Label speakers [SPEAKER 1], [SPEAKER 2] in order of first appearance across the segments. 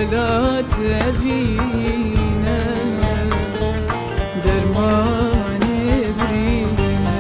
[SPEAKER 1] ولا تبينا درمان برينا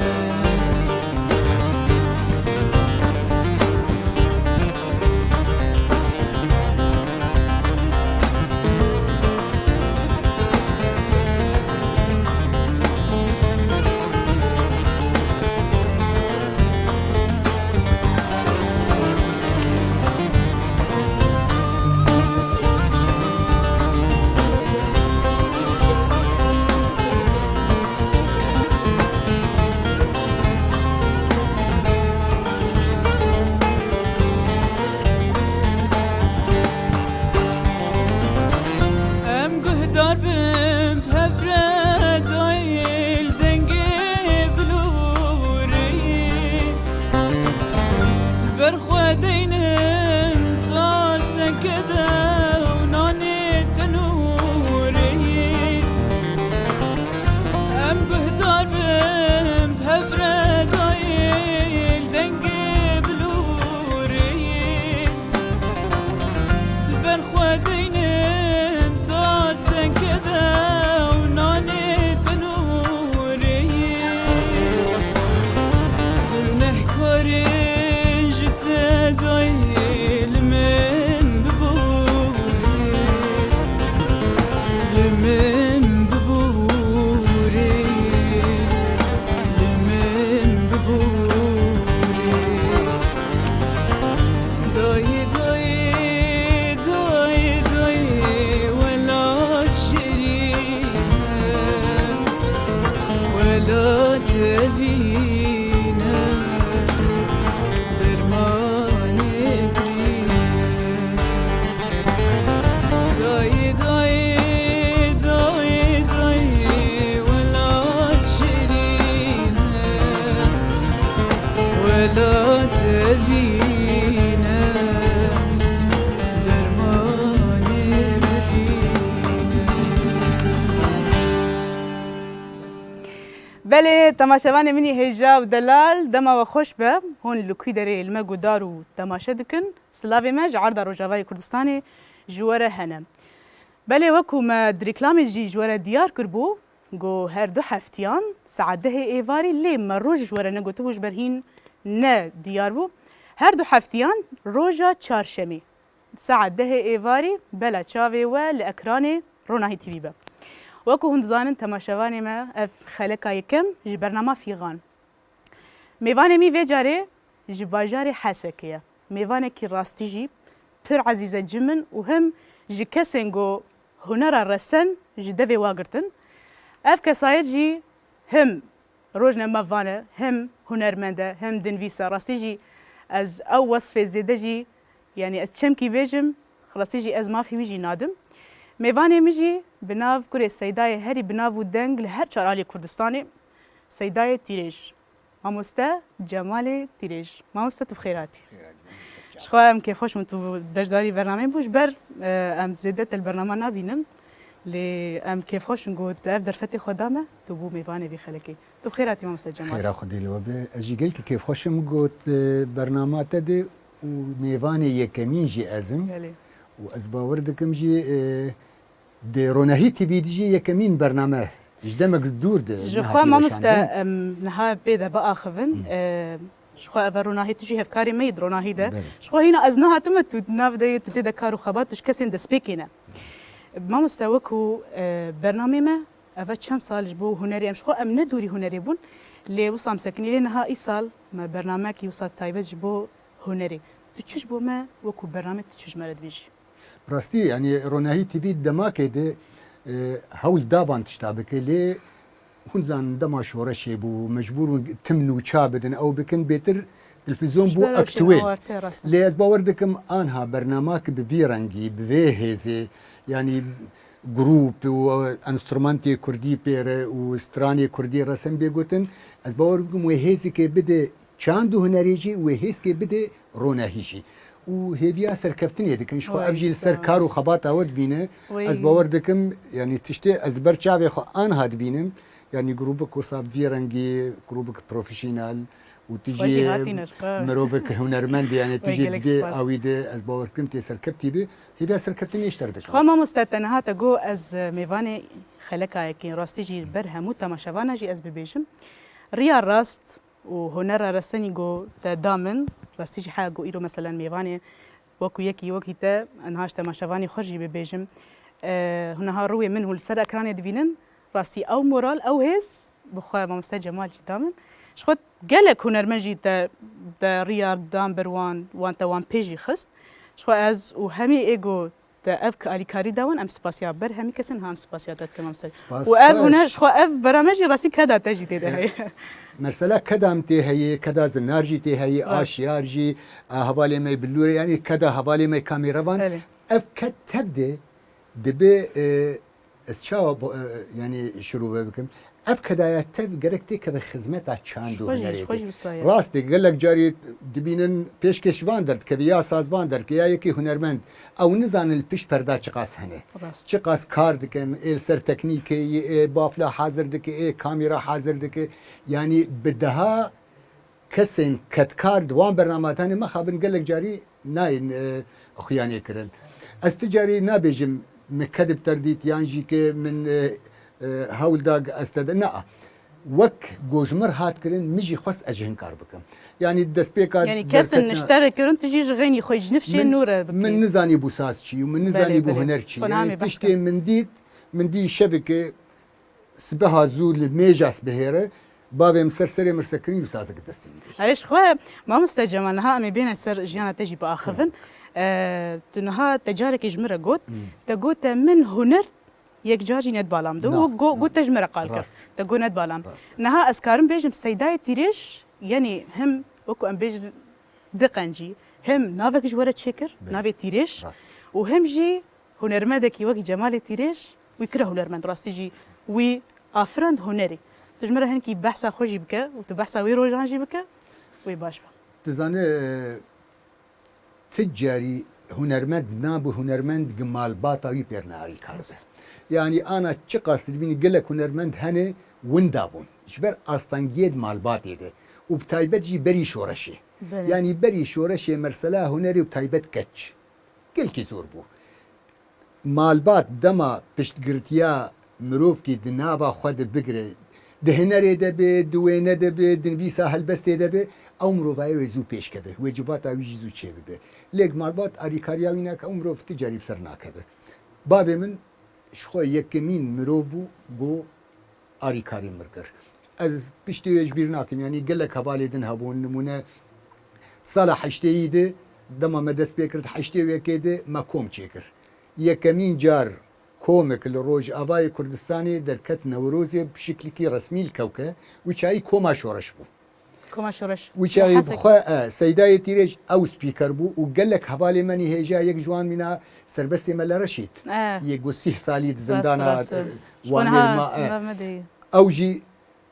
[SPEAKER 2] بله تماشاوان منی هجا و دلال دما و خوش به هون لکی داره المگو دارو تماشا دکن سلاوی مج عرض روجاوای کردستانی جواره هنم بله وکو ما دریکلامی جی جواره دیار کربو گو هر دو هفتیان ساعت ده ایواری لی ما روز جواره نگو توش برهین نه دیار بو هر دو هفتیان روزا چارشمی ساعت ده ایواری بلا چاوی و لأکران روناهی تیوی با وكو هندزانن تماشاواني ما اف خلقا يكم جي برنامج فيغان ميواني مي فيجاري جي باجاري حسكية ميواني كي راستي جي پر عزيزة جمن وهم جي كسنگو هنر الرسن جي دفي واقرتن اف كسايد جي هم روجنا مفانا هم هنرمنده هم دنفيسا راستي جي از او وصفة زيده جي يعني از چمكي بيجم خلاصي جي از ما في ويجي نادم میوانه میجی بناو کره سیدای هری بناو دنگ لهر چرالی کردستانی سیدای تیرج ماموستا جمال تیرج ماموستا تو بخیراتی شخواهم كيف خوش من تو بجداري برنامج بوش بر ام زدت البرنامج نبینم لی ام كيف خوش نقول تعرف درفتي خدامه تو بو میوانه بخلکی تو بخیراتی ماموستا جمال
[SPEAKER 3] خير خدي لو اجي قلت كيف خوش مقول برنامج تدي وميوانه يكميجي ازم وازباوردكم جي دي روناهي تبي تجي يكمين برنامج جدمك دور ده
[SPEAKER 2] جخوا ما مستا نها بيدا بقى خفن شخوا اف روناهي تجي هفكاري ميد روناهي ده شخوا هنا ازنها تمت ناف دي تتدا كارو خبات تش كسين دسبيكينا ما مستا وكو برنامج ما اف چند سال جبو هنري ام شخوا ام ندوري هنري بون لي وصام سكني لنها اي سال ما برنامج يوصل تايبه جبو هنري تشش بو ما وكو برنامج تشش مرد بيجي
[SPEAKER 3] راستي يعني روناهي تبي دماك ده هول دابان تشتابك لي هنزان دما شورا شيبو مجبور تمنو تشابدن او بكن بيتر تلفزيون بو اكتويل لي ازباوردكم انها برنامج بفيرنجي بفيهزي يعني جروب وانسترومانتي كردي بير وستراني كردي رسم بيغوتن ازباوردكم وهيزي كي بده چاندو هنريجي وهيز كي بده روناهيجي وهيفيا سركفتني دكن شو ابجي سر كارو خبات اود بينه از باور دكم يعني تشتي از برچاوي خو ان هاد بينم يعني جروبك وصاب فيرنجي جروبك بروفيشنال
[SPEAKER 2] خوشی هاتینش.
[SPEAKER 3] مروفك هنرمند يعني تجي
[SPEAKER 2] ويقلك
[SPEAKER 3] دي
[SPEAKER 2] سباس.
[SPEAKER 3] او دي از باور كنتي سركبتي به هي سركبتي نيشتر
[SPEAKER 2] خو ما مستتنها تگو از میوان خلقه که راستی جی بر همو تماشاوانا جی از ببیجم ریا راست و هنر رستنی گو تا دامن راستی جی حاجه گو ایرو مثلا میوان وكو يكي وكي تا انهاش تماشاواني خرجي ببيجم هنا روي منه السر اكران دبينن راستي او مورال او هيس بخوا ما مستجمال جدامن شخوت قالك هنرمنجي تا رياض دام بروان وانتا وان بيجي خست شخو از وهمي ايجو تا افك اليكاري داون ام سباسيا بر همي كسن هام سباسيا تات كمان سر واف هنا شخو اف برامجي راسي كدا تجي تي هي
[SPEAKER 3] مرسلا كدام تي هي كدا زنارجي تي هي اشيارجي حوالي ما بلوري يعني كدا حوالي ما كاميرا اف كتبدي دبي تشاو يعني شروع بكم اف كدا تب جركتي كخدمات چاندو هنري راست قال لك جاري دبينن پیشکش واندرد كبيا ساز واندرد كيا يكي هنرمند او نزان البيش پردا چقاس هنه چقاس كار دكن ال سر تكنيكي بافلا حاضر دكي كاميرا حاضر دكي يعني بدها كسن كتكار دوام برنامجاني ما خابن قال لك جاري ناين اخياني كرن استجاري نابجم مكذب ترديت يانجي كي من هول داغ استدنا وك جوجمر هات كرن مجي خص اجهن كار بكم يعني الدسبيكا
[SPEAKER 2] يعني كاسن نشترك كرن تجي غني خوج نفشي نوره
[SPEAKER 3] من نزاني بوساس شي ومن نزاني بو هنر شي يعني تشتي من دي شبكه سبها زول ميجاس بهيره بابي مسرسري مرسكرين وسازك دستي
[SPEAKER 2] علاش خو ما مستجمل نها امي بين السر جيانا تجي باخفن تنها تجارك يجمر قوت تقوت من هنر يك جاجي ند بالام دو جو تجمر قالك تقو ند بالام نها اسكارم بيجم سيداي تيريش يعني هم وكو ام بيج دقنجي هم نافك جوره تشكر نافي تيريش وهم جي هنرمدك يوكي جمال تيريش ويكره هنرمند راستي جي وي افرند هنري تجمر هنكي بحثا خوجي بك وتبحثا وي روجانجي بك وي باش
[SPEAKER 3] تزاني تجاري هنرمند نابو هنرمند جمال باطاوي بيرناري كاربه يعني انا تشقاس تبيني قال لك هنرمند هني وندابون جبر استانجيد مالبات يده وبتايبت جي بري شورشي يعني بري شورشي مرسلا هنري وبتايبت كتش كل كي زور بو مالبات دما بشتقرتيا مروف كي دنابا خد بقري دهنري دبي دوينه دبي دنبيسا هلبستي دبي او مروفاي وزو پیش كده واجبات او جزو چه بده لك مالبات اريكاريا وينك او مروف تجاري بسر ناكده بابي من شخو يكمين مروف بو اريكاري مركر از بيشتي يجبر ناكم يعني قال لك حوالي دن هبون نمونه صالح حشتيده دما مدس بيكرت حشتي وكيده ما كوم تشكر يكمين جار كومك الروج اباي كردستاني دركت نوروزي بشكل كي رسمي الكوكه وشاي كوما شورش بو
[SPEAKER 2] كوما شورش
[SPEAKER 3] وشاي بخا سيداي تيرج او سبيكر بو وقال لك حوالي مني هيجا يك جوان منا سربستي ملا رشيد يقصيه صاليد زندانا وانا اوجي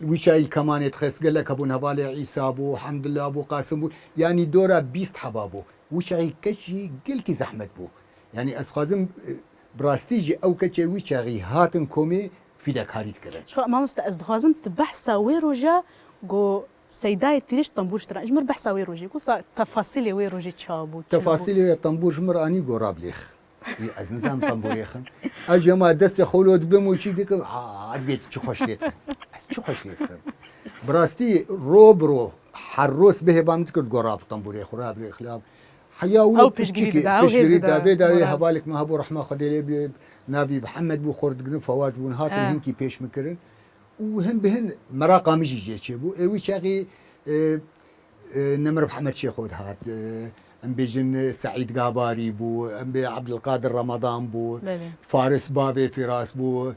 [SPEAKER 3] وشاي كمان يتخس قال لك ابو نبالي عيسى ابو الحمد لله ابو قاسم بو يعني دورا بيست حبابو وشاي كشي قلكي زحمت بو يعني اسخازم براستيجي او كتشي وشاغي هاتن كومي في دكاريت كده
[SPEAKER 2] شو ما مستأز دخازم تبحثا ويروجا جو سيداي تريش طنبور شترا اجمر بحثا ويروجي كوسا تفاصيل ويروجي تشابو
[SPEAKER 3] تفاصيل طنبور جمر اني غورابليخ از نظام طنبوريخن اجي ما دست خولود بموشي ديك عديت شو خوشليت شو خوشليت براستي روبرو حروس به بامتك غوراب طنبوري خراب اخلاب حياولو
[SPEAKER 2] او بيشجري
[SPEAKER 3] داوي هبالك ما هبو رحمه خديلي نبي محمد بو خورد فواز بون هاتن هنكي بيش مكرن وهم بهن مراقه مجي جيبو وي شاغي نمر محمد شيخ ود هات ام بيجن سعيد قاباري بو ام بي عبد القادر رمضان بو فارس بابي فراس بو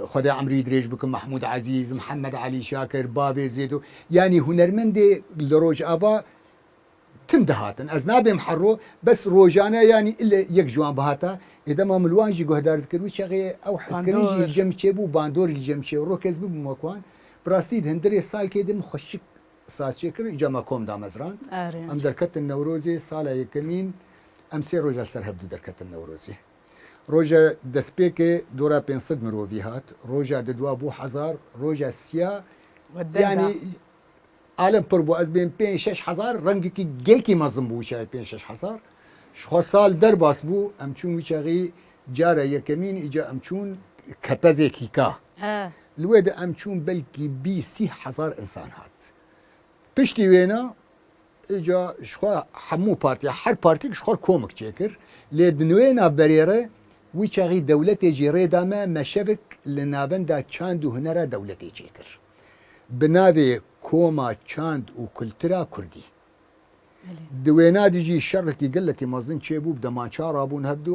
[SPEAKER 3] خدي عمري دريج بكم محمود عزيز محمد علي شاكر بابي زيدو يعني هنرمندي لروج ابا تم دهاتن از نابي محرو بس روجانا يعني الا يك جوان بهاتا اذا ما ملوان جي قهدار تكر وشغي او حسكري جمشي بو باندور جمشي روكز بو مكوان براستيد هندري سال كيد مخشك ساس شكر جما كوم دامزران ام دركت النوروزي سالا يكمين ام سي روجا سر هبدو دركت النوروزي روجا دسبيكي دورا 500 مروفي هات روجا ددوا بو حزار روجا سيا يعني عالم پر بو از بین 5-6,000 رنگی کی گل کی مزم بو شاید 5-6,000 شخوا سال در باس بو ام چون ویچاری جاره یکمین ایجا ام چون کپزه کیکا
[SPEAKER 2] ها
[SPEAKER 3] الواد ام چون بلکی 20,000 انسان هات پشتی وینا ایجا شخوا حمو پارتی هر پارتی شخوا کومک چکر لدنوینا بریره ویچاری دولت جیره دامه مشبک لنابنده چند و هنره دولت چکر بناوی کوما چند و کلترا کردی دوینا دیجی شرکی گلکی مازن چه بو دمانچار ابون هبدو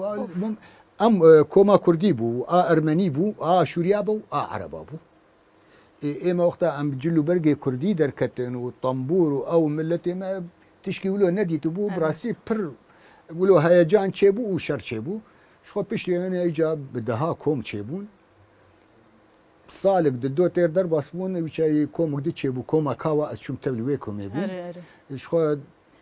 [SPEAKER 3] ام کوما کردی بو ارمنی بو شوریا بو عربا بو اما وقتا ام جلو برگی کردی در کتن و طنبور و او ملتی ما تشکی ولو ندیتو بو براستی پر ولو هیجان چه بو و شر چه بو شخو پیش لیانه ایجا بدها کوم چه بون سالك دو تير در باسبون ويشاي كوم قد تشيبو كوما كاوا اشوم تبلوي كومي بو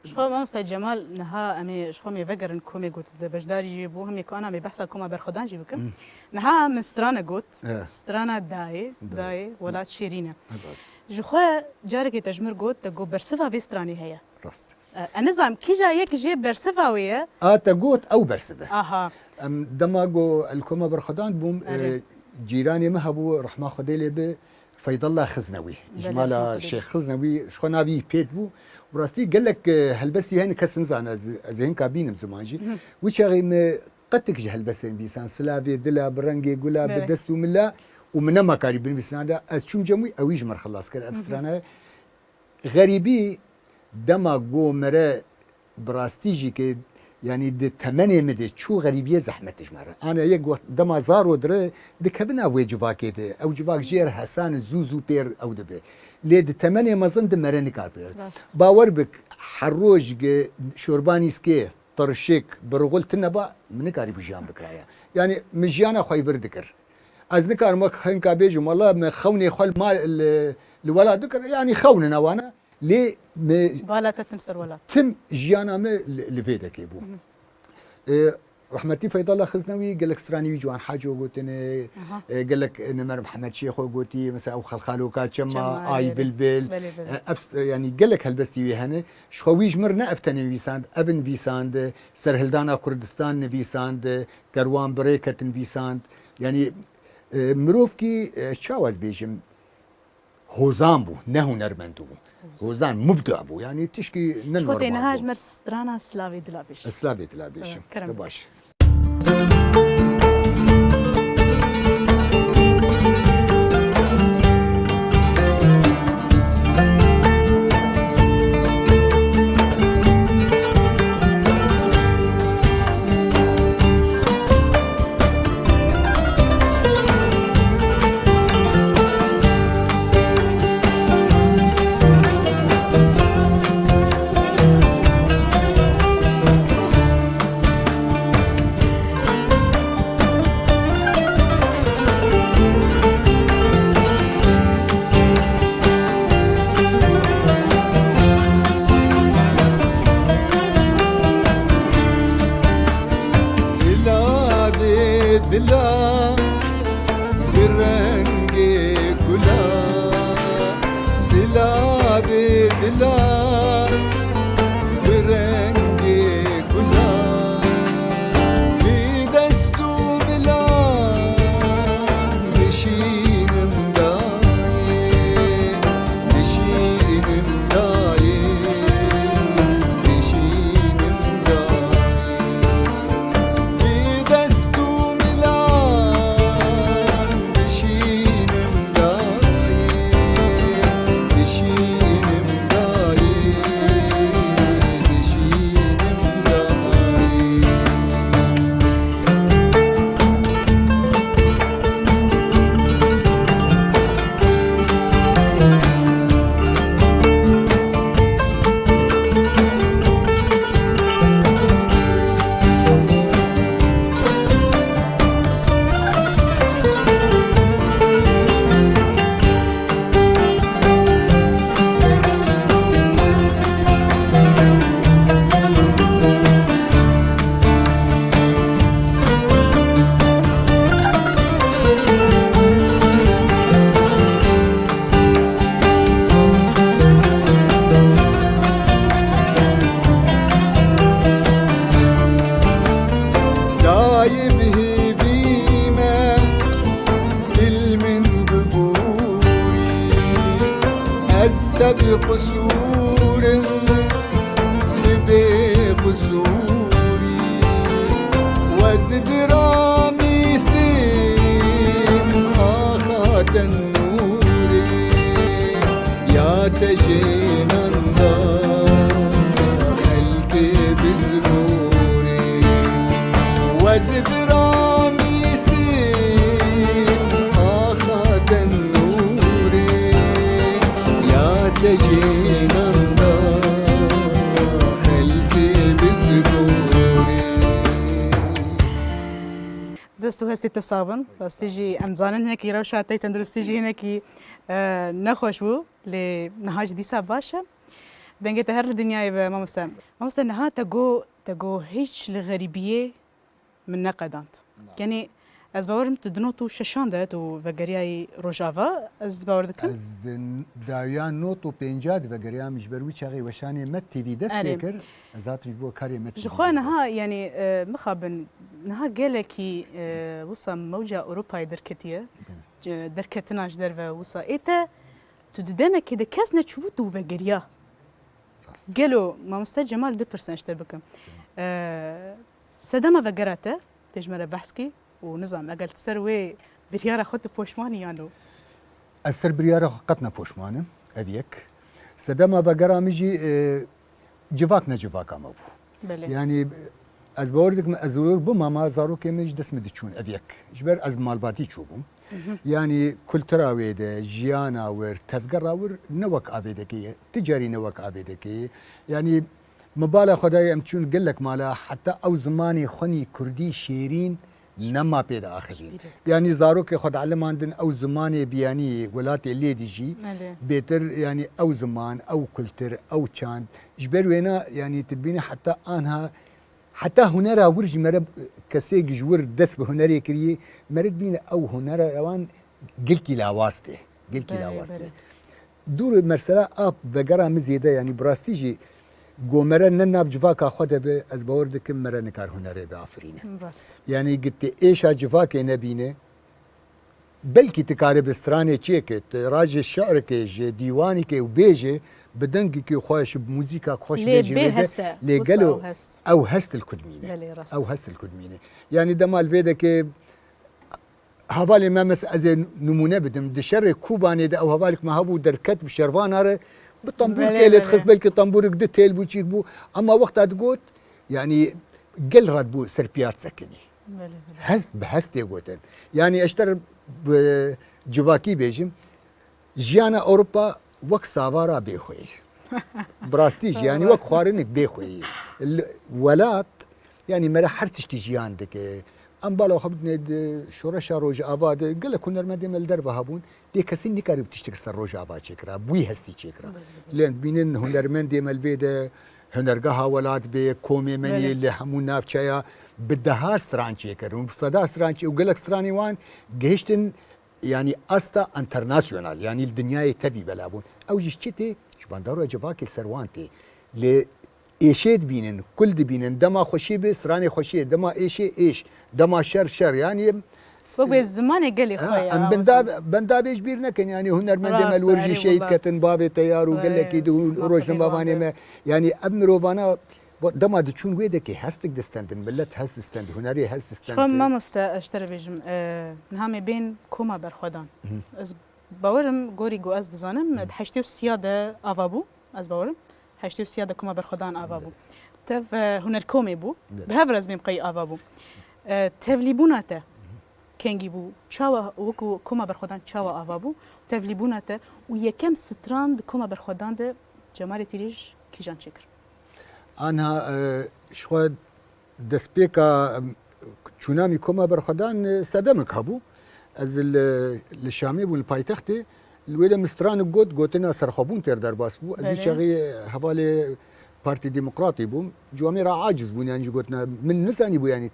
[SPEAKER 3] شخو
[SPEAKER 2] ما استاذ جمال نها امي شخو مي فكر كومي قلت بجداري جيبو هم كان مي بحث كوما برخدان جيبكم نها من سترانا قلت سترانا داي ولا شيرينه جخو جارك تجمر قلت تقو برسفا في ستراني هي
[SPEAKER 3] راست
[SPEAKER 2] النظام كي جايك جيب برسفا ويا
[SPEAKER 3] تقوت او برسفا
[SPEAKER 2] اها
[SPEAKER 3] دماغو الكوما برخدان بوم جيراني ما هبو رحمه خديلي ب فيض الله خزنوي جمال الشيخ خزنوي شخو نبي بيت بو وراستي قال لك هلبستي هين كسنزان زين كابين زمانجي وشغي ما قتك هلبسين بيسان سلافي دلا برنجي قولا بدستو ملا ومن ما كاري بنبسان دا اشوم جموي اويج مر خلاص كر ابسترانا غريبي دماغو مره براستيجي كي يعني دي تمني مدي شو غريبيه زحمتش مره انا يك وقت دما زارو در دكبنا وجواك دي او جواك جير حسن زوزو بير او دبي لي دي تمني مزن دي مرني كابير باور بك حروج شورباني سكي طرشيك برغول تنبا من كاري بجام بكرايا يعني مجيانا خوي بردكر از نكار مك هنكا بيجو والله ما خوني خل مال الولاد دكر يعني خوننا وانا لي
[SPEAKER 2] بالا تتمسر ولا
[SPEAKER 3] تم جيانا ما لفيدا كيبو رحمتي فيض الله خزنوي قال لك ستراني جوان حاجه وقلتني قال لك نمر محمد شيخ وقلتي مثلا او خلخالو كاتشما اي بلبل يعني قال لك هلبستي هنا شخويج مرنا افتني فيساند ابن فيساند سرهلدانا كردستان فيساند كروان بريكه فيساند يعني مروفكي شاوز بيجم هوزان بو نه هنرمندو هوزان مبدع بو يعني تشكي ننور
[SPEAKER 2] شو نهاج مر سترانا سلافي دلابيش
[SPEAKER 3] سلافي دلابيش باش بقصور بقصوري وزد راميسين آخات النور يا تجينا خلك بزبوري وزد راميسين آخات النور يا تجينا خلك بزبوري
[SPEAKER 2] دستو هستی تصابن فاستیجی امزانن هنکی روشا تی تندرستیجی هنکی نخوش بو لنهاج دیسا باشه دنگه هر الدنيا به مامستا نها تگو هیچ لغریبیه من نقدانت یعنی از باورم تدنوتو ششانده تو وگریای روجاوا از باور دکن
[SPEAKER 3] از دایان نوت و پنجاد و گریام جبروی چاقی وشانی مت تیوی دست بکر ذات بو کاری مت
[SPEAKER 2] جخوا نها يعني مخابن نها قالكي وصا موجة أوروبا دركتية دركتناش درفا وصا إيتا تددما كده كاسنا تشوتو وقريا قالوا ما مستاج جمال 2% اشتبكم سدما وقراته تجمرة بحثكي ونظام أقل تسروي بريارة خط بوشماني يعني
[SPEAKER 3] السر بريارة قطنا بوشمانه أبيك سدما وقرا مجي جواكنا جواكا مبو
[SPEAKER 2] بله
[SPEAKER 3] يعني از باوردك من ازور بما ما زارو كمج دسم دچون ابيك جبر از مالباتي چوبم يعني كلترا ويده جيانا ور تفقر ور نوك ابيدكي تجاري نوك ابيدكي يعني مبالغ خداي امچون قلك مالا حتى او زماني خني كردي شيرين نما بيدا اخرين يعني زاروك خد علم عندن او زماني بياني ولاتي اللي ديجي بيتر يعني او زمان او كلتر او چاند جبر وينا يعني تبيني حتى انها حتى هنرا ورج مرب كسي جور دس بهنري كري مرد بين او هنرا اوان قلكي لاواسته قلكي لاواسته دور مرسلا اب بقرا مزيده يعني براستيجي قومرا نناب جفاكا خده به از باورد كم مرا نكار هنري بافرينه يعني قلت ايش جفاك نبينه بلكي تكاري بستراني تشيكت راج الشعر كي ديواني كي وبيجي بدنجي كي خوش بموسيقى خوش بيجي لي قالوا او هست الكدمينه او هست الكدمينه يعني دمال فيدك هبالي ما مس از نمونه بدم دشر كوباني ده او هبالك ما هبو دركت بشرفان هره بالطنبور كيله تخص بالك طنبور قد تيل بو تشيك بو اما وقت تقول يعني قل راد بو سربيات سكني هست بهست يقولن يعني اشتر بجواكي بيجم جيانا اوروبا وك سافارا بيخوي براستيج يعني وك خوارنك بيخوي الولات يعني مرا حرتش تجي عندك ام بالا خبتني شورش روج اباد قال لك كنا ما ديم الدرب هابون دي كسين نكاري بتشتك سر روج اباد شكرا بوي هستي شكرا لين بينن هنرمن ديم البيد هنرقها ولات بي كومي مني اللي حمون نافشايا بدها ستران شكر وصدا ستران وقال لك ستراني وان جهشتن يعني استا انترناسيونال يعني الدنيا تبي بلابون او جشتي شباندارو جواكي سروانتي ل ايشيد بينن كل دي بينن دما خوشي بسراني خوشي دما ايش دما شر يعني
[SPEAKER 2] فوق الزمان قال لي خويا
[SPEAKER 3] ام بنداب اجبير نكن يعني هنر من دم الورجي شيد كتن بابي تيار وقال لك يدون روج باباني ما يعني ابن روفانا دما دچون ويده كي هستك دستندن ملت هست دستند هنري هست دستند
[SPEAKER 2] شخم ما اشتري بيجم نهامي بين كوما برخدان از باورم گوری گو از دزانم حشتیو سیاده آوابو از باورم حشتیو سیاده کما برخدان آوابو تف هنر کومی بو به هفر از میمقی آوابو تفلیبوناته کنگی بو چاوا وکو کما برخدان چاوا آوابو تفلیبوناته و یکم ستراند کما برخدان ده جمال تیریج کیجان چکر
[SPEAKER 3] أنا شو دسبيكا تشونامي كوما برخدان سدمك هبو از الشامي والبايتختي الويدا مستران قوتنا سرخبون تير درباس بو از شغي حوالي بارتي ديمقراطي بو جواميرا عاجز بو يعني قوتنا من نزاني بو يعني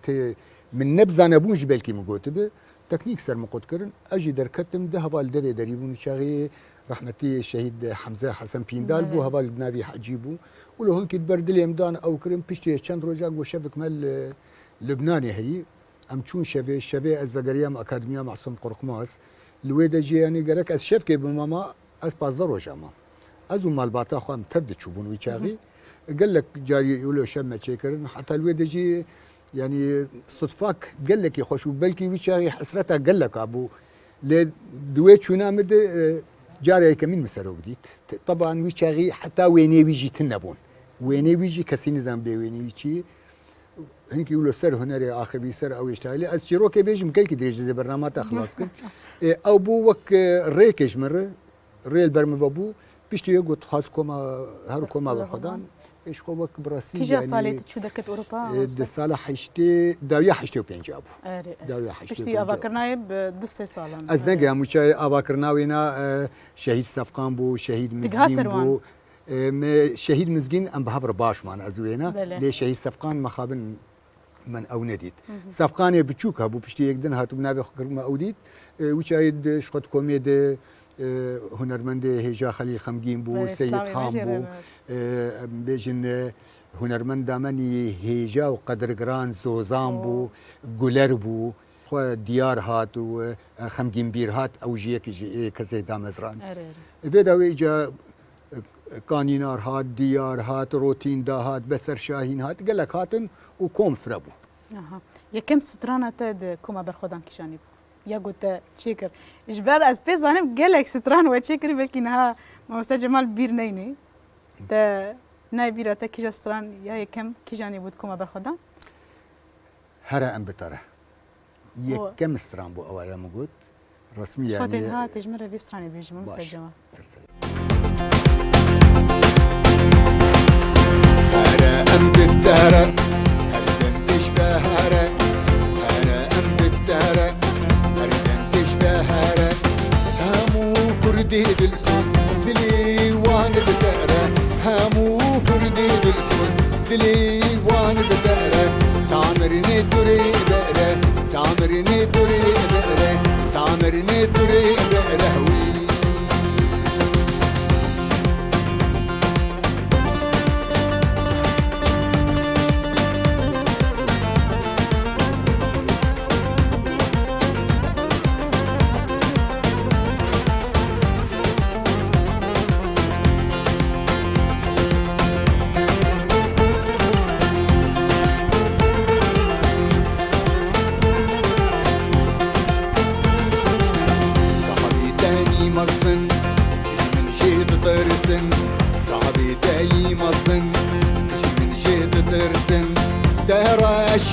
[SPEAKER 3] من نبزانا بو جبالكي مقوت به تكنيك سر مقوت كرن اجي دركتم ده هبال دري دريبون شغي رحمتي الشهيد حمزه حسن بيندال بو هبال نافي حجيبو ولو هنك تبرد لي مدان او كريم بيشتي چند روجا گو شفك مال لبناني هي ام چون شبه از وگريام اكاديميا معصوم قرقماس الويدا جي يعني قالك از شفكي بماما از 15 روجا ما ازو مالباتا خو ام تبد تشوبون ويشاغي قال لك جاري يقولوا شمه تشيكر حتى الواد يجي يعني صدفاك قال لك يخش بلكي ويشاغي حسرتها قال لك ابو لدويت شو نامد جاري كمين مسرو جديد طبعا ويشاغي حتى ويني بيجي تنبون ويني بيجي كسي نظام بي ويني بيجي هنك يقولوا سر هنري اخر بيسر او يشتغل از شيروكي بيجي مكلكي دريج زي برنامج خلاص كن او بو وك ريكش مره ريل برم بابو بيشتي يقول خاص كوما هر كوما بالخدان ايش كو وك براسي
[SPEAKER 2] كيجا صالت شو دركت اوروبا
[SPEAKER 3] د سال حشتي داويه حشتي وبينجابو داويه حشتي
[SPEAKER 2] بيشتي افاكرناي بدس سالان
[SPEAKER 3] از نگه موچای افاكرناوينا شهيد صفقان بو شهيد مزگين بو شهيد مزگين ام بهبر باش مان ازوينا لي شهيد صفقان مخابن من او نديد صفقان بچوك ابو بيشتي يقدن هاتو بنابي خكرما اوديت وشايد شخط كوميد هنرمند هجا خليل خمگين بو سيد خام بو بيجن هنرمند دامني هجا وقدرگران زوزان بو گولر بو خو ديار هات و خمگين بير هات او جيك كزي دامزران فيداوي جا كانينار هات ديار هات روتين دا هات بسر شاهين هات قال لك هاتن وكوم فربو
[SPEAKER 2] اها يا كم سترانه تد كوما برخدان كيشاني يا قلت تشيكر اجبار از بي زانم قال لك ستران وتشيكر بلكي نها ما استاذ جمال بير نيني تا ناي بيرا تا كيجا ستران يا كم كيجاني بود كوما برخدان
[SPEAKER 3] هرا ام بتره يا كم ستران بو او يا موجود رسمي يعني
[SPEAKER 2] شفتين ها تجمره في ستراني بيجي مو استاذ جمال
[SPEAKER 4] هرا ام بتره تشبهره أنا أم بالتهرة أردن تشبهره هامو كردي دلسوس دلي وان بتهرة هامو كردي دلسوس دلي وان بتهرة تعمرني دوري بقرة تعمرني دوري بقرة تعمرني دوري بقرة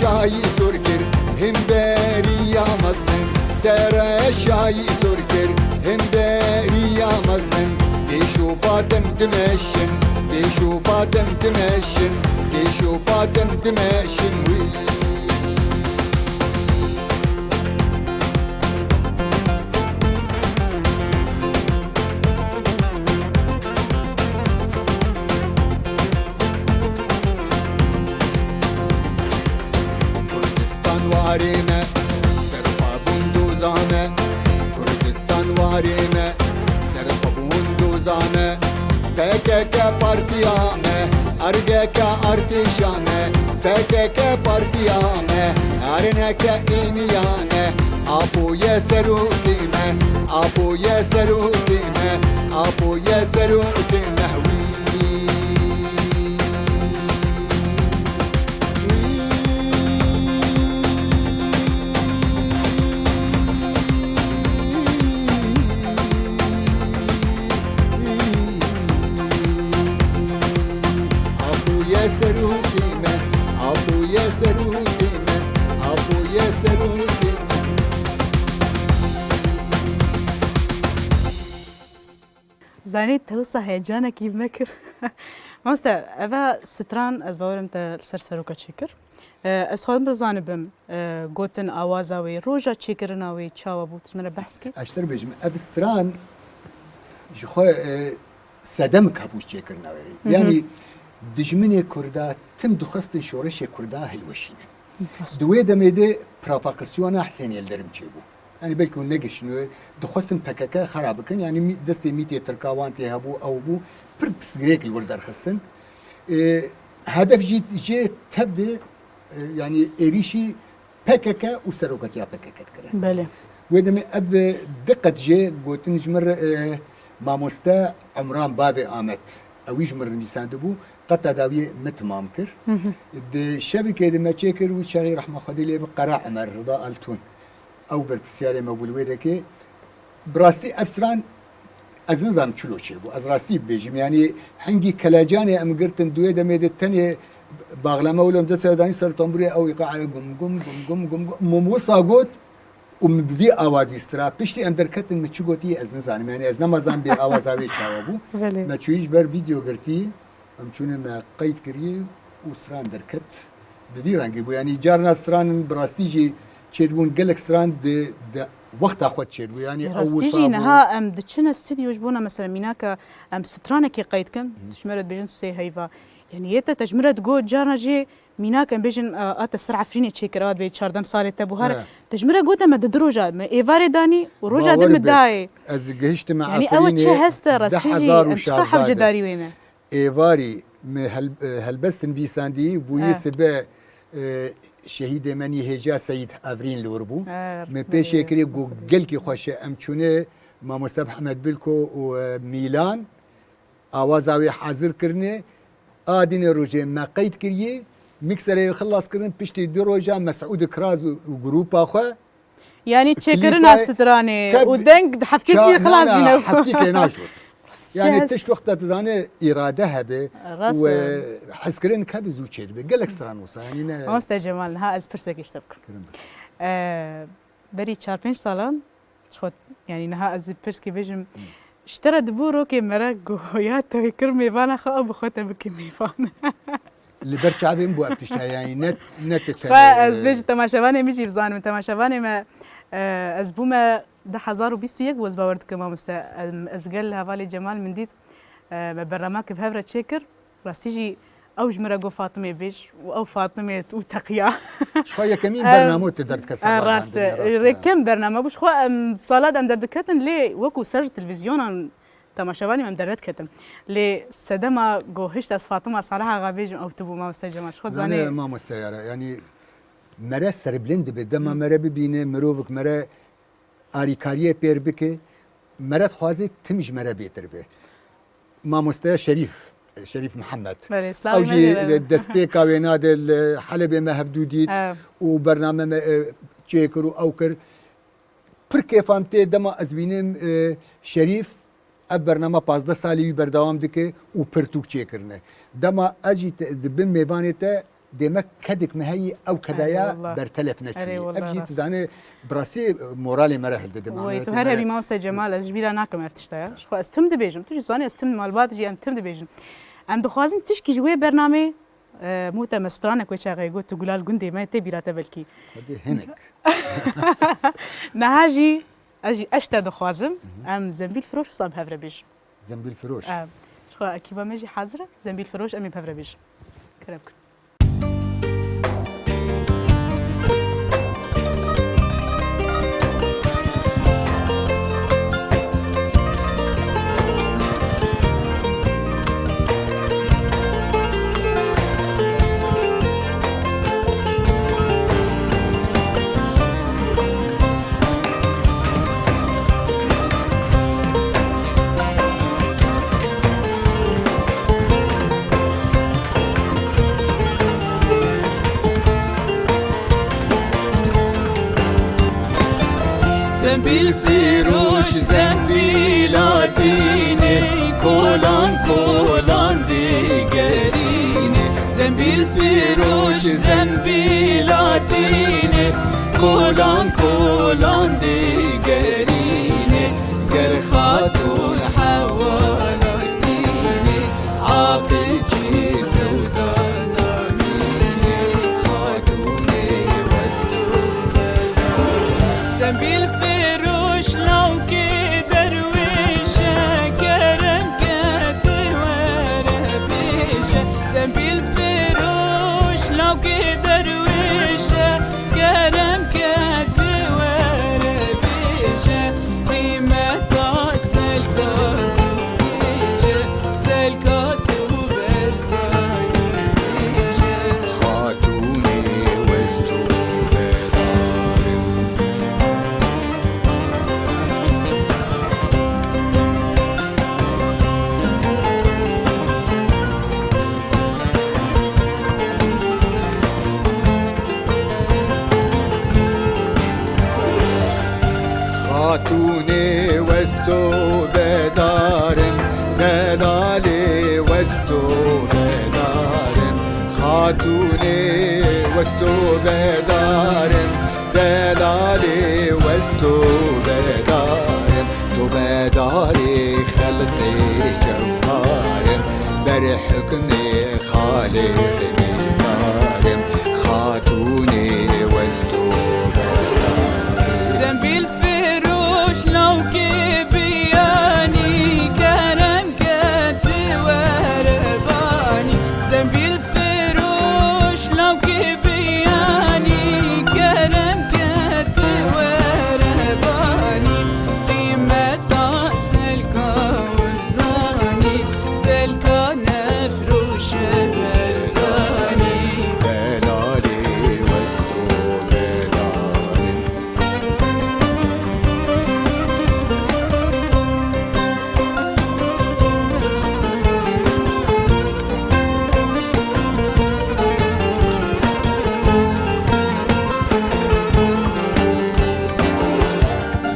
[SPEAKER 4] شاي سركر هم باري يا مزن ترى شاي سركر هم باري يا مزن ديشو باتم تمشن ديشو باتم تمشن ديشو باتم تمشن وي وارينا سرفا بندوزانا كردستان وارينا سرفا بندوزانا PKK partiyame Argeka artişame PKK partiyame Arneke iniyane Apoye serutime Apoye serutime Apoye serutime
[SPEAKER 2] زانيت توصى هيجانا كيف مكر ماستا أفا ستران از باورم تا سرسروكا تشيكر از خودم برزانبم گوتن آوازاوي روجا تشيكرناوي تشاوبو تجمنا بحث كي
[SPEAKER 3] اشتر بيجم ابستران جخو سدم كابوش تشيكرناوي يعني دجمني كردا تم دخست شورش كردا هلوشين دوي دميدي بروفوكاسيون حسين يلدرم تشيبو يعني بلكي نجش انه دخستن PKK خرابكن يعني دستي ميتي تركاوان تهبو او بو بربس غريك الولدر خستن هدف جي تبدي يعني اريشي PKK وسروكتيا PKK كده
[SPEAKER 2] بله
[SPEAKER 3] ودمي اب دقه جي قلت نجمر مامۆستا عمران بابێ ئامەد ئەویش مڕنویسان دەبوو قەت تەداوی متمام کرد شەوێکێ دمەچێ کرد و شەڕی ڕەحمەخەدی لێ قەرا عەمەر ڕضا ئەلتون ئەو بەرپرسیارێ مەبولوێ دەکێ براستی ئەفستران ئەز نزانم چلۆ چێ بوو ئەز راستی بێژم یانی هەنگی کەلاجانێ ئەم گرتن دوێ دەمێدێت تەنێ باغلەمە ولەم دەسەدانی سەر تەمبورێ ئەو ئیقاعە گم گم گم گم گم مۆمۆسا گوت ومبوی ئاوازی سترا پشتی ئەم دەرکەتن مچ گوتی ئەز نزانم یانی ئەز نەمەزان بێ ئاوازاوێ چاوە بوو مەچویش بەر ڤیدیۆ گرتی ئەم چوونە مە قەید کردی و ستران دەرکەت بڤی ڕەنگی بوو ینی جارنا سترانن بڕاستیژی چێبوون gelek stran de وەختا خۆت چێت بوو ینی
[SPEAKER 2] ڕاستیژی نەها ئەم دچنە ستودیۆش بوونە مەسەلەن میناکە ئەم سترانێکی قەیدکەن دژمێرت بێژن سێ هەیڤا یعنی یێتە تەژمرت گۆ جارنا ژێ میناکەم بێژن ئاتە سەر عەفرینێ چێکراوات بێ چاردەم ساڵێتە بوو هەر تەژمرە گوتەمە دە درۆژە ئێڤارێ دانی و ڕۆژە دمدایێ
[SPEAKER 3] ئەز گەیشتمە
[SPEAKER 2] یعنی ئەوە چه هەستە ڕاستیژی ئەم چقە حەوجەداری وێنە
[SPEAKER 3] ئێواری هەلبەستن بیساندی بووی سبە شهید منی هجا سید افرین لور بو می پیش کری گل کی خوشه ام چونه ما مصطفی محمد بلکو و میلان آوازاوی حاضر کرنه آدین روزه ما قید کریه میکسر خلاص کردن پشتی دو روزه مسعود کراز و گروپ آخه
[SPEAKER 2] یعنی چکرنا سترانه و دنگ هفته چی خلاص بینه
[SPEAKER 3] هفته که نشد يعني تش وقت تزانه إرادة هذا وحسكرين كابي زوجير بقول لك ستران وصا يعني
[SPEAKER 2] ماست جمال ها از برسك اشتبك بري 4-5 سالان شخوت يعني نها از برسكي بيجم اشترى دبورو كي مرق جويات تذكر ميفانا خا ابو خوته بك ميفان
[SPEAKER 3] اللي برشعبين بو اكتشتا يعني نت
[SPEAKER 2] فاز بيج تماشاواني ميجي بزانم تماشاواني ما از بوما ده 2021 وز باورد كما مستا ازقل هفالي جمال من ديت برنامج بهفرة شكر راستيجي اوج مرقو فاطمه بيش او فاطمه وتقيا
[SPEAKER 3] شويه كمين برنامج تقدر تكسر
[SPEAKER 2] راس كم برنامج بش خو صالات ام دردكتن لي وكو سر تلفزيون تماشاواني ام دردكتن لي سدما جوهشت اس فاطمه صراحه غابيج او تبو ما مستجمع خو زاني
[SPEAKER 3] ما مستياره يعني مرا سربلند بدما مرا ببينه مروفك مرا آریکاریه پیر بکه مرد خوازی تمش مرد بیتر به ما مستوى شريف محمد اوجي دسبيكا وينادي حلب ما هفدوديت وبرنامج تشيكرو اوكر بركي فهمتي دما ازبينم شريف برنامج 15 سالي بردوام دكه و پرتوك تشيكرنه دما اجي دبن ميبانته دمك كدك مهي او كدايا برتلف نشي ابجي تزاني براسي مورالي مراحل دم
[SPEAKER 2] ويتو هربي ما است جمال از جبيرا ناكم افتشتا خو استم دبيجم تجي زاني استم مالبات جي ام تم دبيجم ام دخوازن تشكي جوي برنامج موتا مسترانه كويشا غيغو تقولال غندي ما تبيراته بلكي
[SPEAKER 3] هنك
[SPEAKER 2] نهاجي اجي اشتا دخوازم ام زنبيل فروش صاب هفره بيج
[SPEAKER 3] زنبيل فروش
[SPEAKER 2] شو اكيبا ماجي حاضره زنبيل فروش امي بهفره بيج كربك
[SPEAKER 1] زنبيل فروش زنبيلاتيني كولان كولان ديقريني زنبيل فروش زنبيلاتيني كولان كولان ديقريني قر خاتون حوالاتيني عاقل جي سودانانيني خاتوني وسطونا زنبيل لو كدر ويشه كرم كتور بيشه زنبيل فروش لو كدر ويشه كرم كتور بيشه قيمة سلكات بيشه سلكات وبرزاي بيشه
[SPEAKER 4] خاتوني وسطو خاتوني وستو بدارم دلالي وستو بدارم خاتوني وستو بدارم دلالي وستو بدارم تو بداري خلقي جبارم برحكمي خالقني دارم خاتوني وستو بدارم
[SPEAKER 1] زنبيل فروش لو كبياني كرم كاتي ورباني زنبيل فروش لو كبياني كرم كاتي ورباني قيمة سلكا وزاني سلكا نفروش الزاني
[SPEAKER 4] دلالي وستو بدارم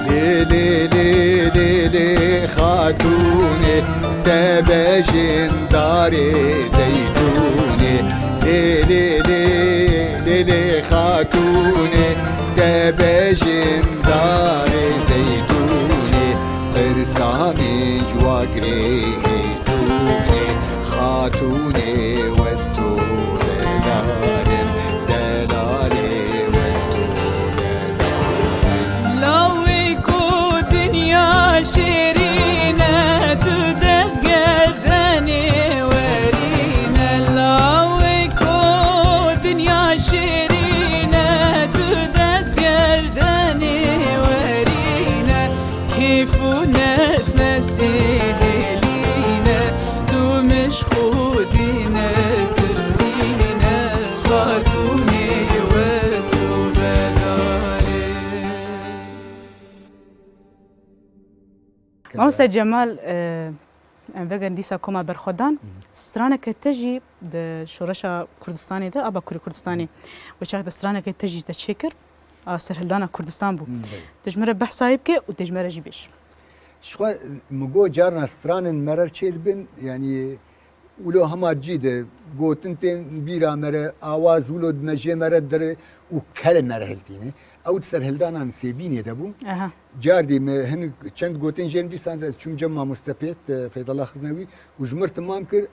[SPEAKER 4] ليلي ليلي ليلي خاتوني تبجن داري زيتوني ليلي ليلي ليلي خاتوني تبجن داري زيتوني قرصامي جواقري دوني خاتوني وستو بدارم دلالي وستو بدارم
[SPEAKER 1] لو يكون دنيا شيرينة تدس قدني ورينا لو يكون دنيا شيرينة تدس قدني ورينا كيف نفسي لينا تو مش خودينا ترسينا خاتوني وستو بداري
[SPEAKER 2] مامۆستا جەمال ئەم بەگەن دیسا کۆما بەرخۆدان سترانەکە تەژی شۆڕەشە کوردستانی دا ئابا کوری کوردستانی وچاکدە سترانەکە تەژی دەچێ کرد سەرهەلدانا کوردستان بوو دەژمەرە بەحسایی بکێ و دەژمەرەژی بێش
[SPEAKER 3] شخوا مگو جارنا سترانن مرر چیل بن یعنی ولو هما جیده گوتن تین بیرا مره آواز ولو دمجه مره داره و کل مره هلتینه او سرهلدانان سیبینه دبو
[SPEAKER 2] ئەها
[SPEAKER 3] جاردی هن چند گوتن جن بیستان چون جمع مستپیت فید الله خزنوی و جمر تمام کرد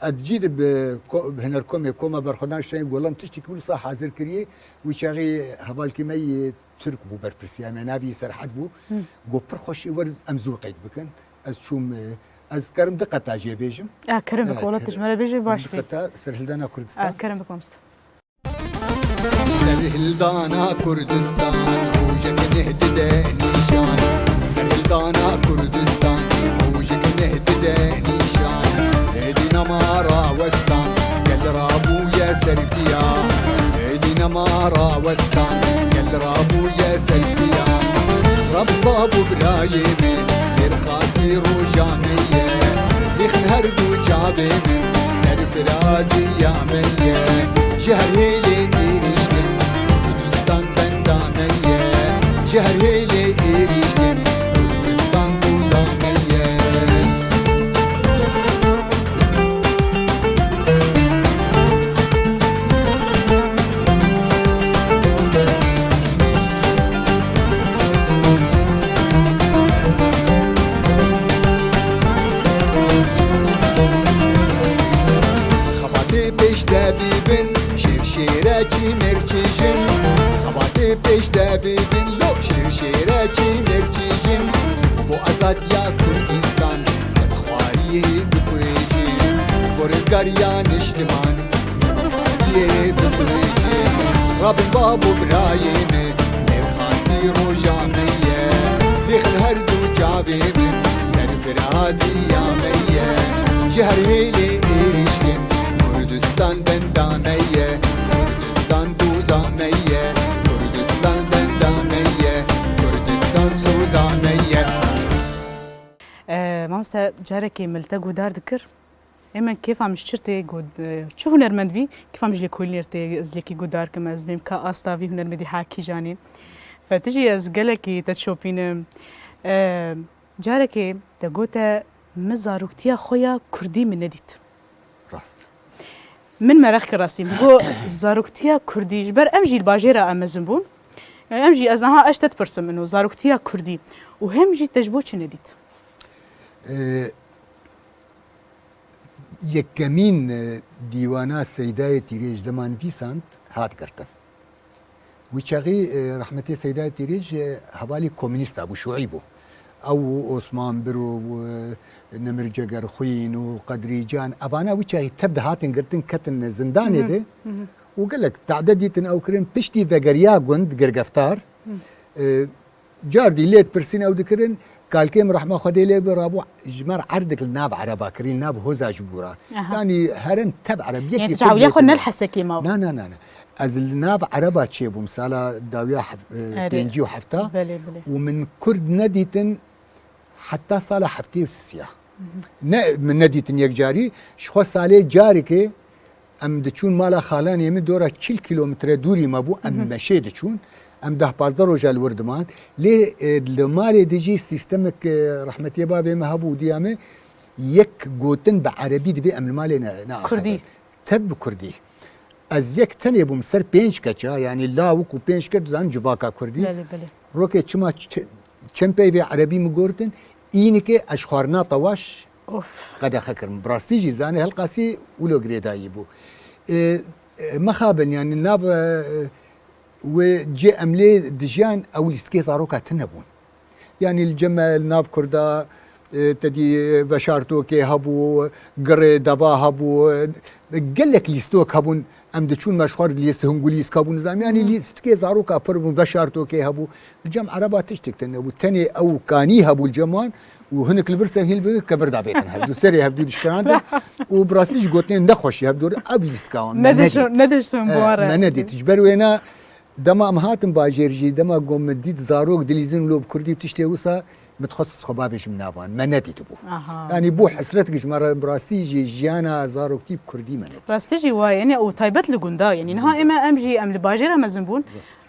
[SPEAKER 3] ادجید به هنر کومه برخودان شایم گولم تشتی کل صح حاضر کریه و چاقی حوال کمی ترک بو برپرسی اما نبی سرحد بو گو پر خوشی ورز امزور قید بکن از چوم از کرم دقت تاجیه بیجم
[SPEAKER 2] کەرم بکە وڵات دەژمەرە بێژێ باش بێت
[SPEAKER 3] دقت سرهلدانا کردستان
[SPEAKER 2] کەرم بکە مامۆستا
[SPEAKER 4] سرهلدانا كردستان وجك نهدد نيشان سرهلدانا كردستان وجك نهدد نيشان هدينا مارا وستان قال رابو يا سربيا هدينا مارا وستان قال رابو يا سربيا ربا ابو برايمي يرخاسي روجامية يخن هردو جابي من سرف رازي يا مية شهر هيلي إيريشكن كردستان بندامية شهر هيلي إيريشكن كردستان بوزامية خباتي بيش دبيبن شيرشيراتي مرتجن خباتي بيش دبيبن لو شيرشيراتي مرتجن بو ازاد يا كردستان خواريه بكويجن بورزگار يا نشتمان خواريه بكويجن رابن بابو برايمه نرخاسي روجاميه لخن هردو جابيبن سرفرازي يا ميه شهر هيلي إيشكن كردستان بندامية كردستان بوزامية كردستان بندامية كردستان سوزامية
[SPEAKER 2] مامۆستا جارێکی ملتە گودار دکرد ئێمە کێفام شتێ چ هونەرمەند بی کێفام ژێ کۆلێر تێ زلێکی گودار کەمە ئەز بێم کە ئاستاوی هونەرمەندی حاکی ژانین فتجي از قالكي تشوبين جاركي تقوتا مزاروكتيا خويا كردي من نديت
[SPEAKER 3] راست
[SPEAKER 2] من مرخ راسي بقو زاروكتيا كردي جبر امجي الباجيرة امزنبون يعني امجي ازها اشتت برسم انه زاروكتيا كردي وهمجي تجبوتش نديت
[SPEAKER 3] یکمین دیوانا سیدای تیریج دمان ویساند هات کرتن وچاقی رحمتی سیدای تیریج حوالی کمونیست ابو شعیب او عثمان برو نمر جگر خوین و قدری جان ابانا وچاقی تبدا هاتن کرتن کتن زندان ده وقال لك تعدديتن او كرن بشتي فغريا گوند گرگفتار جاردي ليت برسين او دكرن قال كيم رحمه خدي لي برابو جمر عردك الناب عربا كرين ناب هوزا جبورا يعني هرن تب عرب
[SPEAKER 2] يعني تجاول ياخذ نلحسه كيما
[SPEAKER 3] لا لا لا از الناب عربا تشيبو مثلا داويا تنجي وحفتا
[SPEAKER 2] بلي بلي
[SPEAKER 3] ومن كرد نديتن حتى صالح حفتي وسسيا من نديتن يك جاري شخو صالح جاري كي ام دچون مالا خالان يمي دورا 40 كيلومتر دوري مابو ام مشي دچون ام ده 15 رجال وردمان لي المالي ديجي سيستمك رحمتي بابي مهبو ديامه يك جوتن بعربي دبي ام المالي نا
[SPEAKER 2] كردي
[SPEAKER 3] تب كردي از يك تني بو مسر بينش كچا يعني لا وكو بينش كت زان جواكا كردي
[SPEAKER 2] بلي بلي
[SPEAKER 3] روكي چما چمبي في عربي مغورتن اينكي اشخارنا طواش
[SPEAKER 2] اوف
[SPEAKER 3] قد خكر براستيجي زاني هالقاسي ولو غريداي بو مخابن يعني الناب وجي املي دجان او لستكي صاروكا تنبون يعني الجمال ناب كردا تدي بشارتو كي هبو قري دبا هبو قال لك ليستوك هبون ام دچون مشخور ليس هنغوليس كابون زام يعني ليستكي صاروكا بربون بشارتو كي هبو الجمع عربا تشتك تنبو تاني او كاني هبو الجمان وهناك الفرصه هي الفرصه كبردا بيتن هبدو سري هبدو دشكراند وبراسليش قوتين نخوش هبدو ابليست كاون
[SPEAKER 2] ندش سنبوره
[SPEAKER 3] ما ندي تجبر وينا دما امهاتم باجرجي دما قوم ديد زاروك دليزن لوب كردي بتشتي وسا متخصص خبابش من نافان ما ندي تبو يعني بو حسرتك مره براستيجي جانا زاروك تيب كردي ما ندي
[SPEAKER 2] براستيجي واي يعني او تايبت لغوندا يعني نها اما امجي ام الباجره مزنبون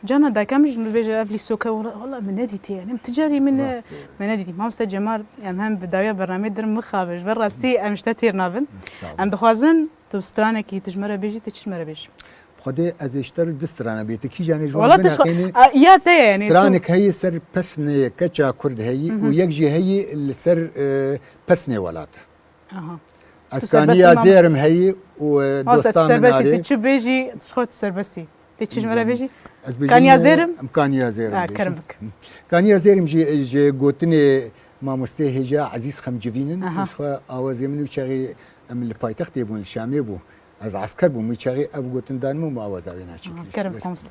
[SPEAKER 2] جانا دا كامج نبيجا افلي سوكا والله من نديتي يعني تجاري من نديتي ما مست جمال هم بدايه برنامج در مخابج براستي ام شتاتير نافن ام دخوازن تو سترانكي تجمره بيجي تشمره بيجي
[SPEAKER 3] خدي از اشتر دسترانا بيت كي جاني جواب
[SPEAKER 2] والله تشخ يا تا يعني
[SPEAKER 3] سترانك هي سر بسنه كچا كرد هي ويجي هي السر بسنه ولات اسكانيا زيرم هي ودوستان
[SPEAKER 2] ناري تشو بيجي تشخوت سربستي تشمره بيجي كان يا زيرم
[SPEAKER 3] كان يا زيرم
[SPEAKER 2] كرمك
[SPEAKER 3] كان يا زيرم جي قوتني ما مستهي جا عزيز خمجبينن وشخوا اوازي منو شغي ام البايتخت يبون الشامي بو از عسكر بو ميشاري ابو قوتن دان مو اوازاوينا شكل
[SPEAKER 2] كرم كونستر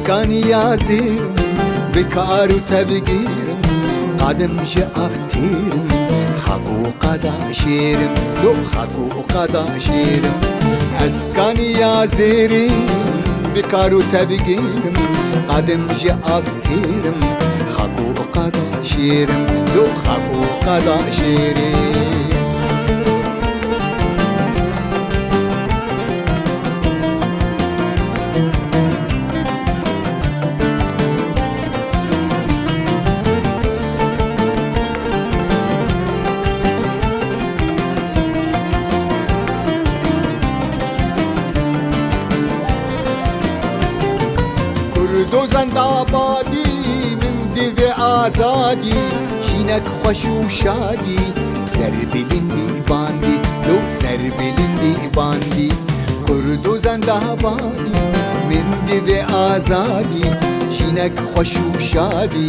[SPEAKER 4] كان يا زين بكار وتبقيرم قادم شي اختيرم خاكو قدا شيرم لو خاكو قدا شيرم اسكان يا زيرم بكار وتبقيرم قادم شي اختيرم خاكو قدا شيرم لو خاكو قدا شيرم آزادی شینک خوش و شادی سر بلندی باندی لو سر بلندی باندی کرد و زنده آبادی من دیو آزادی شینک خوش و شادی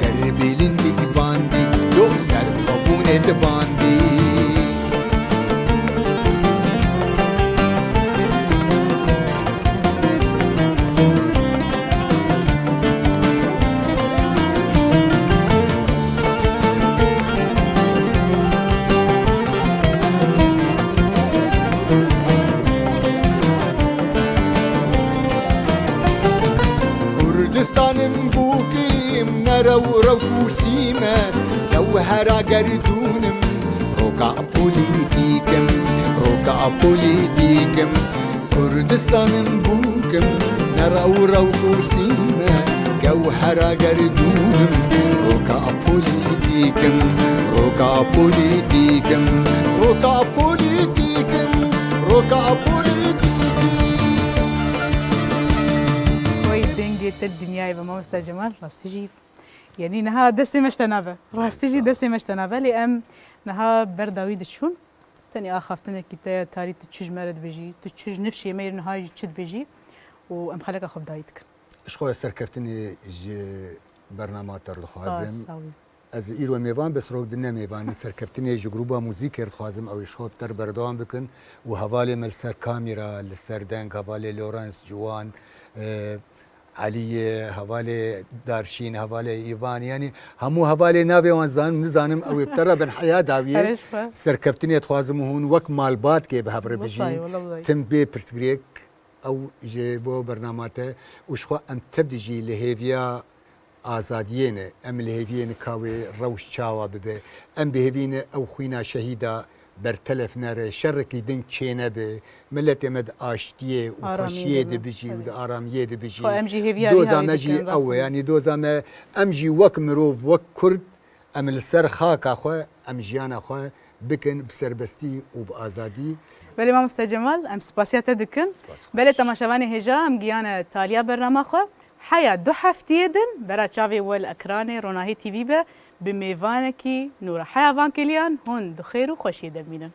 [SPEAKER 4] سر بلندی باندی لو سر قبونت باندی گردونم روکا پولیتیکم روکا پولیتیکم کردستانم بوکم نراو رو کرسیمه جوهرا گردونم روکا پولیتیکم روکا پولیتیکم روکا پولیتیکم روکا پولیتیکم
[SPEAKER 2] وای دنگی تل دنیای و مامستا جمال راستی جی يعني نها دستي مشتنابه راستي جي دستي مشتنابه لأم نها برداوي دشون تاني آخافتنا كتا تاري تتشج مرد بيجي تتشج نفشي مير نهاي تشد بيجي وأم خلق أخو بدايتك
[SPEAKER 3] اش خويا سركفتني برنامج الخوازم
[SPEAKER 2] ساوي
[SPEAKER 3] از ایرو میوان بس روک دنیا میوان سرکفتنی جگروبا موزیک کرد خوازم او شخوب تر بردوام بکن و حوالی مل سر کامیرا لسر دنگ حوالی لورنس جوان علی حوالی دارشین حوالی ایوان یعنی همو حوالی ناوی وان زانم نزانم او ابترا بن حیا داویه سرکفتنی خوازم هون وک مالبات که به حبر بجین تم بی پرتگریک او جبو برنامجته وشخوا ام تبدیجی لهیویا آزادیینه ام لهیوین کاوی روش چاوا ببه ام بهوینه او خوینا شهیدا بر تلف نره شرکی دن چینه به ملت مد آشتیه و خوشیه دبیجی و آرامیه دبیجی دوزا مجی او یعنی دوزا ما ام جی وک مروف وک کرد ام لسر خاکا خو ام جیانا خو بکن بسربستی و بآزادی
[SPEAKER 2] بله ما مستجمال ام سپاسیات دکن بله تماشاوانی هجا ام گیان تالیا برنامه خو حيا دو هفتية دن برا تشافي والأكراني روناهي تي في بميفانكي نورا حيا فان كليان هون دخير وخوشي دمينن